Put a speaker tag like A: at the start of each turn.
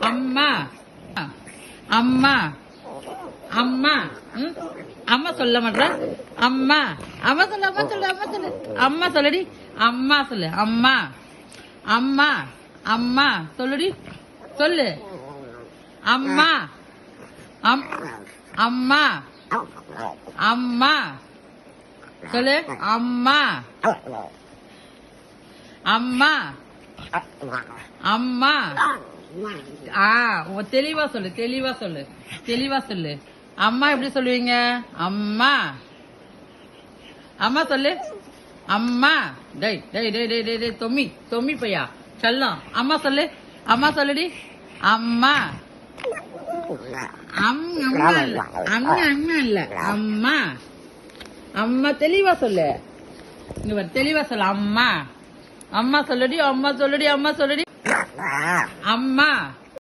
A: அம்மா அம்மா அம்மா அம்மா சொல்ல மாட்டேற அம்மா அம்மா சொல்லு அம்மா சொல்லு அம்மா சொல்லு அம்மா சொல்லுடி அம்மா சொல்லு அம்மா அம்மா அம்மா சொல்லுடி சொல்லு அம்மா அம்மா அம்மா சொல்லு அம்மா அம்மா அம்மா தெளிவா சொல்லு தெளிவா சொல்லு தெளிவா சொல்லு அம்மா எப்படி சொல்லுவீங்க அம்மா அம்மா சொல்லு அம்மா டேய் டேய் டேய் டேய் டேய் தொம்மி தொம்மி பையா செல்லம் அம்மா சொல்லு அம்மா சொல்லுடி அம்மா அம்மா இல்ல அம்மா அம்மா இல்ல அம்மா அம்மா தெளிவா சொல்லு இங்க தெளிவா சொல்லு அம்மா அம்மா சொல்லுடி அம்மா சொல்லுடி அம்மா சொல்லுடி அம்மா